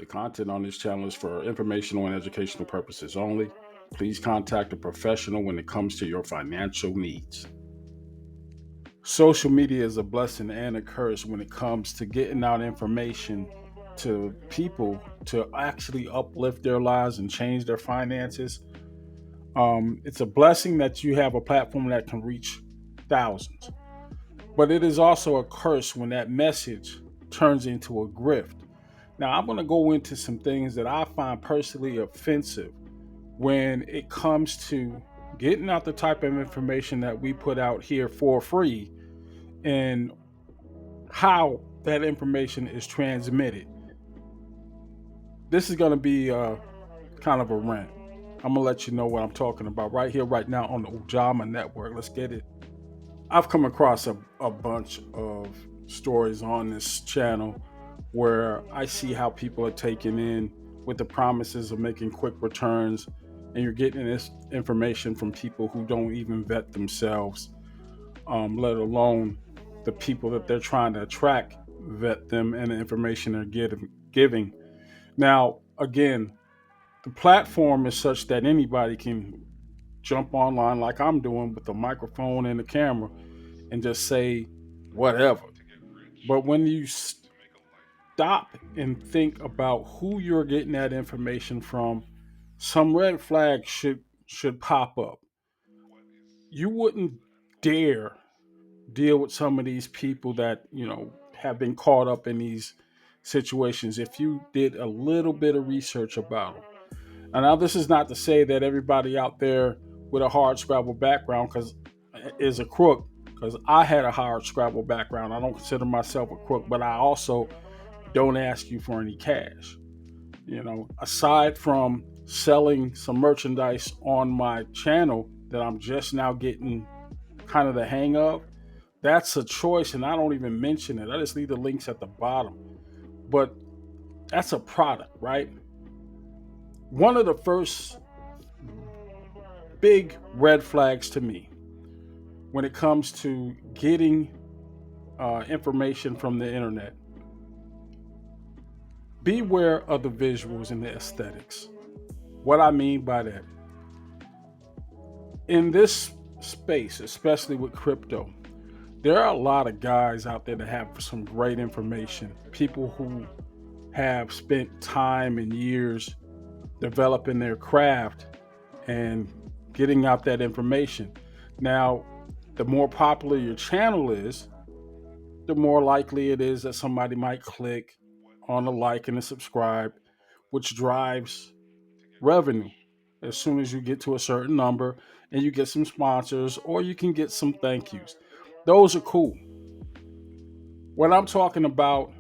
The content on this channel is for informational and educational purposes only. Please contact a professional when it comes to your financial needs. Social media is a blessing and a curse when it comes to getting out information to people to actually uplift their lives and change their finances. It's a blessing that you have a platform that can reach thousands, but it is also a curse when that message turns into a grift. Now, I'm going to go into some things that I find personally offensive when it comes to getting out the type of information that we put out here for free and how that information is transmitted. This is going to be kind of a rant. I'm going to let you know what I'm talking about right here, right now on the Ujamaa network. Let's get it. I've come across a bunch of stories on this channel where I see how people are taking in with the promises of making quick returns, and you're getting this information from people who don't even vet themselves, let alone the people that they're trying to attract vet them and the information giving. Now, again, the platform is such that anybody can jump online like I'm doing with a microphone and a camera and just say whatever. But when you stop and think about who you're getting that information from, some red flags should pop up. You wouldn't dare deal with some of these people that have been caught up in these situations if you did a little bit of research about them. And now this is not to say that everybody out there with a hard scrabble background because is a crook, because I had a hard scrabble background. I don't consider myself a crook, but I also don't ask you for any cash. Aside from selling some merchandise on my channel that I'm just now getting kind of the hang of, that's a choice, and I don't even mention it. I just leave the links at the bottom. But that's a product, right? One of the first big red flags to me when it comes to getting information from the internet: beware of the visuals and the aesthetics. What I mean by that, in this space, especially with crypto, there are a lot of guys out there that have some great information. People who have spent time and years developing their craft and getting out that information. Now, the more popular your channel is, the more likely it is that somebody might click on a like and a subscribe, which drives revenue. As soon as you get to a certain number and you get some sponsors or you can get some thank yous, those are cool. What I'm talking about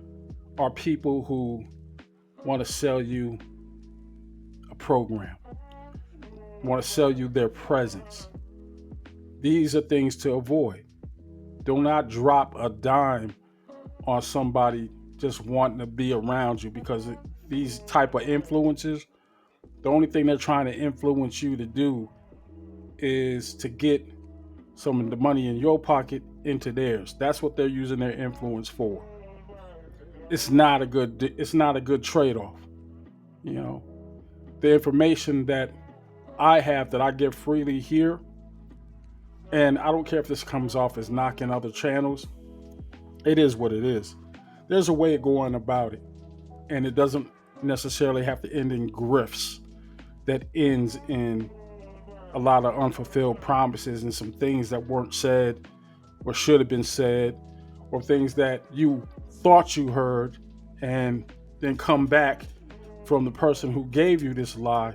are people who want to sell you a program, want to sell you their presence. These are things to avoid. Do not drop a dime on somebody just wanting to be around you, because these type of influencers, the only thing they're trying to influence you to do is to get some of the money in your pocket into theirs. That's what they're using their influence for. It's not a good trade-off. You know, the information that I have that I give freely here, and I don't care if this comes off as knocking other channels, it is what it is. There's a way of going about it, and it doesn't necessarily have to end in grifts that ends in a lot of unfulfilled promises and some things that weren't said or should have been said, or things that you thought you heard and then come back from the person who gave you this lie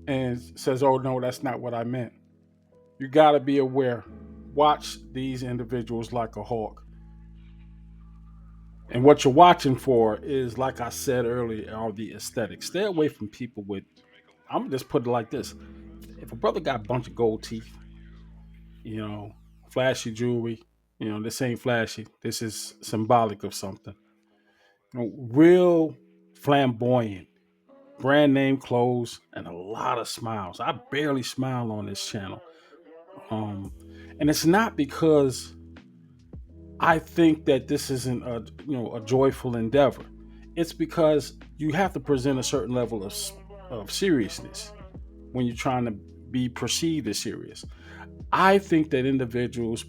and says, oh no, that's not what I meant. You got to be aware. Watch these individuals like a hawk. And what you're watching for is, like I said earlier, are the aesthetics. Stay away from people with, I'm just put it like this. If a brother got a bunch of gold teeth, you know, flashy jewelry, this ain't flashy. This is symbolic of something. Real flamboyant, brand name clothes, and a lot of smiles. I barely smile on this channel. Um, and it's not because I think that this isn't a joyful endeavor. It's because you have to present a certain level of seriousness when you're trying to be perceived as serious. I think that individuals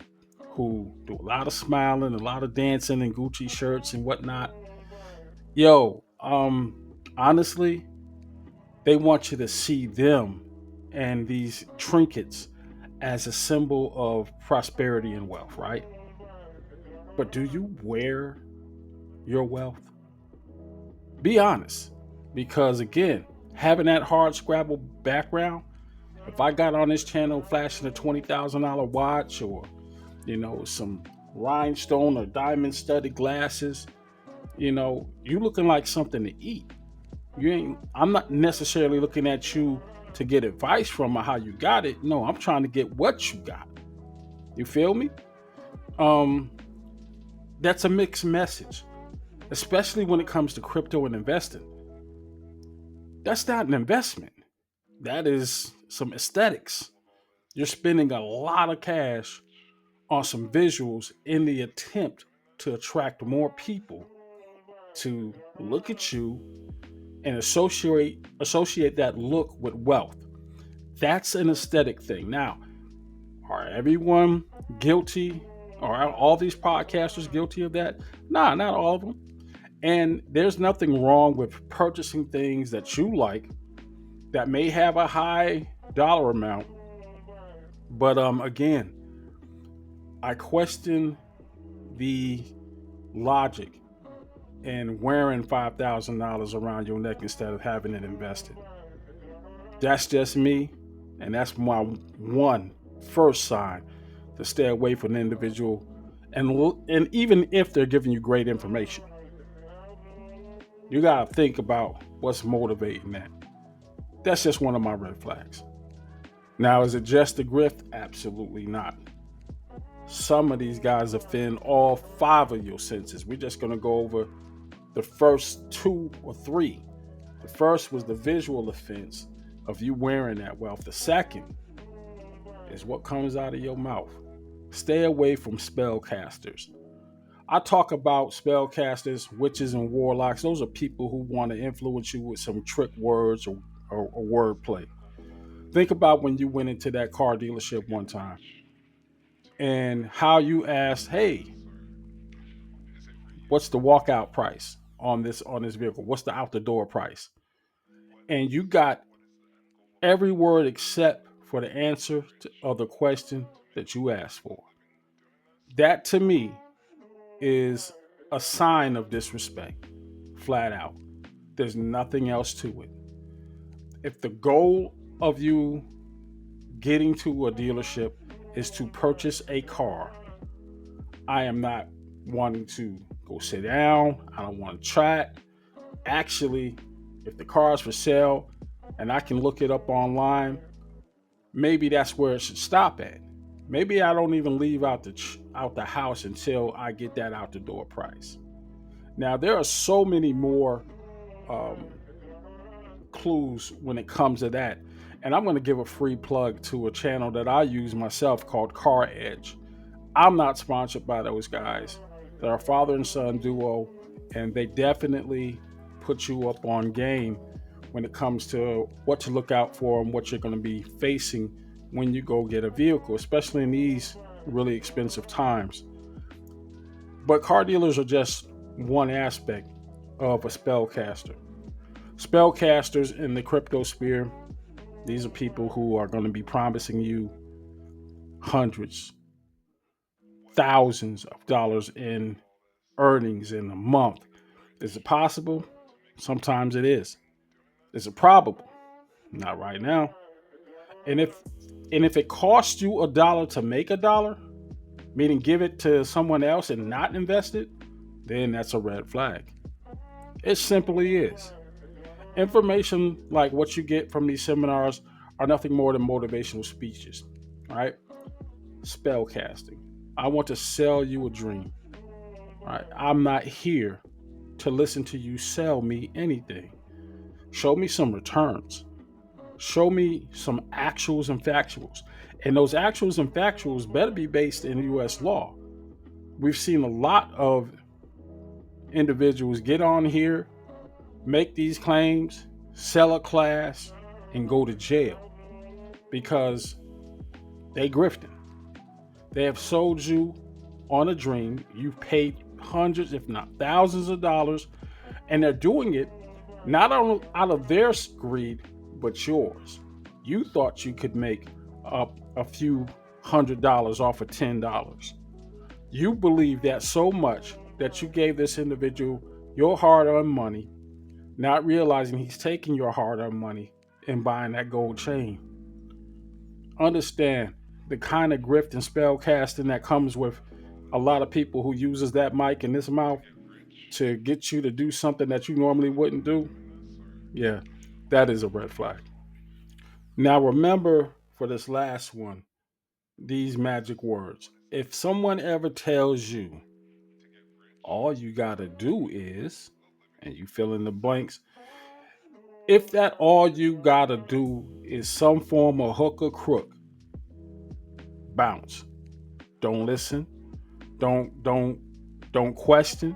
who do a lot of smiling, a lot of dancing in Gucci shirts and whatnot, yo, honestly, they want you to see them and these trinkets as a symbol of prosperity and wealth, right? But do you wear your wealth? Be honest. Because again, having that hard scrabble background, if I got on this channel flashing a $20,000 watch or, some rhinestone or diamond studded glasses, you looking like something to eat. I'm not necessarily looking at you to get advice from or how you got it. No, I'm trying to get what you got. You feel me? Um, that's a mixed message, especially when it comes to crypto and investing. That's not an investment. That is some aesthetics. You're spending a lot of cash on some visuals in the attempt to attract more people to look at you and associate that look with wealth. That's an aesthetic thing. Now, are everyone guilty? Are all these podcasters guilty of that? Nah, not all of them. And there's nothing wrong with purchasing things that you like that may have a high dollar amount. But again, I question the logic in wearing $5,000 around your neck instead of having it invested. That's just me, and that's my one first sign to stay away from an individual. And even if they're giving you great information, you gotta think about what's motivating that. That's just one of my red flags. Now, is it just a grift? Absolutely not. Some of these guys offend all five of your senses. We're just gonna go over the first two or three. The first was the visual offense of you wearing that wealth. The second is what comes out of your mouth. Stay away from spellcasters. I talk about spellcasters, witches, and warlocks. Those are people who want to influence you with some trick words or wordplay. Think about when you went into that car dealership one time and how you asked, "Hey, what's the walkout price on this vehicle? What's the out the door price?" And you got every word except for the answer of the question that you asked for. That to me is a sign of disrespect, flat out. There's nothing else to it. If the goal of you getting to a dealership is to purchase a car, I am not wanting to go sit down. I don't want to chat. Actually, if the car is for sale and I can look it up online, maybe that's where it should stop at. Maybe I don't even leave out the house until I get that out the door price. Now there are so many more um, clues when it comes to that, and I'm going to give a free plug to a channel that I use myself called Car Edge. I'm not sponsored by those guys. They're a father and son duo, and they definitely put you up on game when it comes to what to look out for and what you're going to be facing when you go get a vehicle, especially in these really expensive times. But car dealers are just one aspect of a spellcaster. Spellcasters in the crypto sphere, these are people who are going to be promising you hundreds, thousands of dollars in earnings in a month. Is it possible? Sometimes it is. Is it probable? Not right now. And if it costs you $1 to make $1, meaning give it to someone else and not invest it, then that's a red flag. It simply is. Information like what you get from these seminars are nothing more than motivational speeches. All right. Spell casting. I want to sell you a dream. All right. I'm not here to listen to you sell me anything. Show me some returns. Show me some actuals and factuals. And those actuals and factuals better be based in US law. We've seen a lot of individuals get on here make these claims, sell a class, and go to jail because they grifting. They have sold you on a dream. You've paid hundreds, if not thousands of dollars, and they're doing it not out of their greed, but yours. You thought you could make up a few $100 off of $10. You believe that so much that you gave this individual your hard earned money, not realizing he's taking your hard earned money and buying that gold chain. Understand the kind of grift and spell casting that comes with a lot of people who uses that mic and this mouth to get you to do something that you normally wouldn't do. Yeah, that is a red flag. Now remember for this last one, these magic words. If someone ever tells you all you gotta do is, and you fill in the blanks, if that all you gotta do is some form of hook or crook, bounce. Don't listen. Don't question.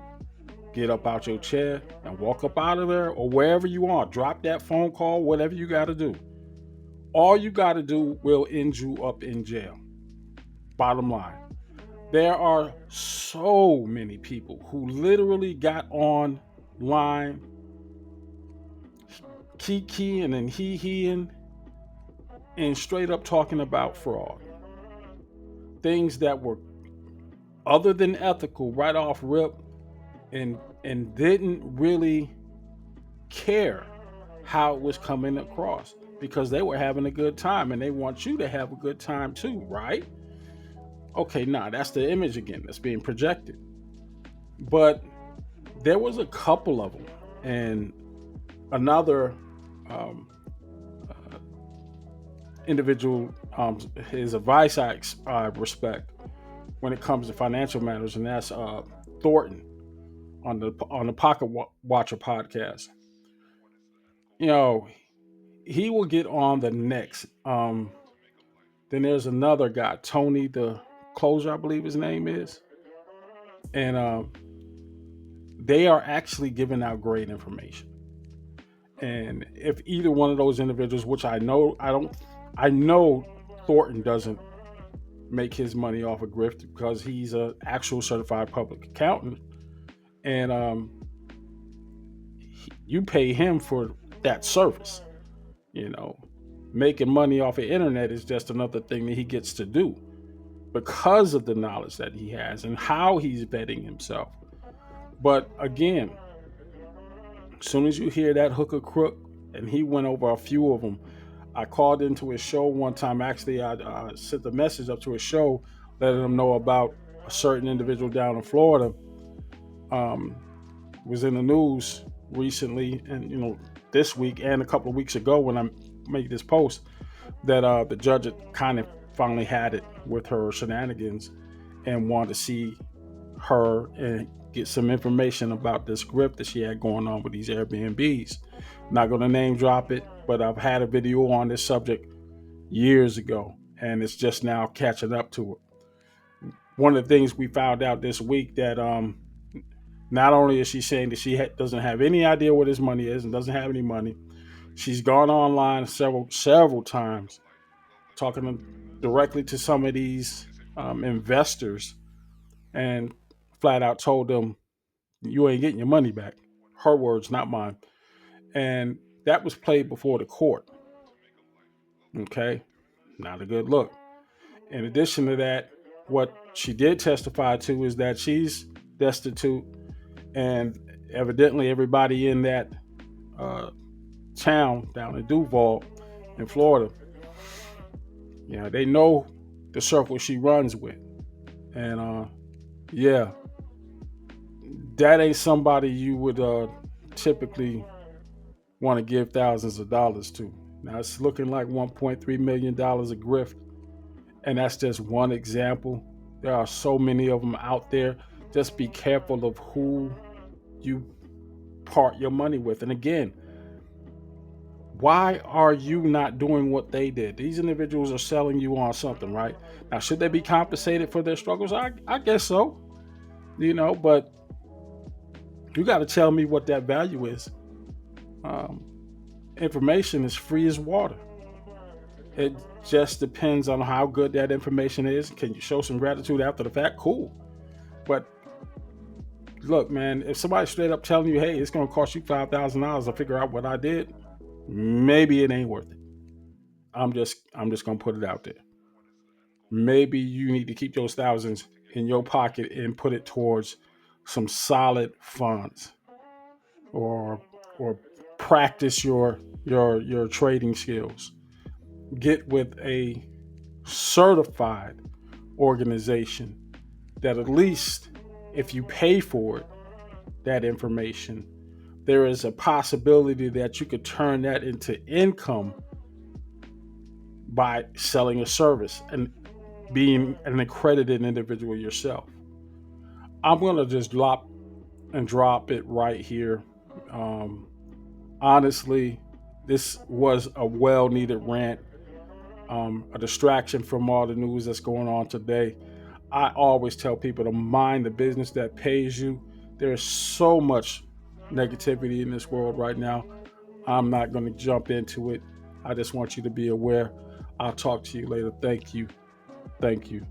Get up out your chair and walk up out of there or wherever you are. Drop that phone call, whatever you gotta do. All you gotta do will end you up in jail. Bottom line. There are so many people who literally got online kikiing and hee-heeing and straight up talking about fraud. Things that were other than ethical right off rip and didn't really care how it was coming across because they were having a good time and they want you to have a good time too, right? Okay, that's the image again that's being projected. But there was a couple of them, and another individual, his advice I respect when it comes to financial matters, and that's Thornton on the Pocket Watcher podcast. You know, he will get on the next. Then there's another guy, Tony the Closer, I believe his name is, and they are actually giving out great information. And if either one of those individuals, which I know Thornton doesn't make his money off of grift because he's an actual certified public accountant, and you pay him for that service. You know, making money off of internet is just another thing that he gets to do because of the knowledge that he has and how he's vetting himself. But again, as soon as you hear that hook or crook, and he went over a few of them. I called into his show one time. Actually, I sent a message up to his show, letting him know about a certain individual down in Florida. Was in the news recently, and this week and a couple of weeks ago when I made this post, that the judge had kind of finally had it with her shenanigans and wanted to see her and get some information about this grip that she had going on with these Airbnbs. Not going to name drop it, but I've had a video on this subject years ago, and it's just now catching up to it. One of the things we found out this week that not only is she saying that she doesn't have any idea what his money is and doesn't have any money, she's gone online several times talking directly to some of these investors and flat out told them, you ain't getting your money back. Her words, not mine. And that was played before the court. Okay, not a good look. In addition to that, what she did testify to is that she's destitute, and evidently everybody in that uh, town down in Duval, in Florida, they know the circle she runs with, and yeah, that ain't somebody you would typically want to give thousands of dollars to. Now it's looking like $1.3 million of grift, and that's just one example. There are so many of them out there. Just be careful of who you part your money with. And again, why are you not doing what they did? These individuals are selling you on something, right? Now, should they be compensated for their struggles? I guess so, but you got to tell me what that value is. Um, Information is free as water. It just depends on how good that information is. Can you show some gratitude after the fact? Cool. But look, man, if somebody's straight up telling you, hey, it's going to cost you $5,000 to figure out what I did, maybe it ain't worth it. I'm just going to put it out there. Maybe you need to keep those thousands in your pocket and put it towards some solid funds, or or practice your trading skills. Get with a certified organization that, at least if you pay for it, that information, there is a possibility that you could turn that into income by selling a service and being an accredited individual yourself. I'm going to just drop it right here. Um, Honestly, this was a well needed rant, a distraction from all the news that's going on today. I always tell people to mind the business that pays you. There's so much negativity in this world right now. I'm not going to jump into it. I just want you to be aware. I'll talk to you later. Thank you. Thank you.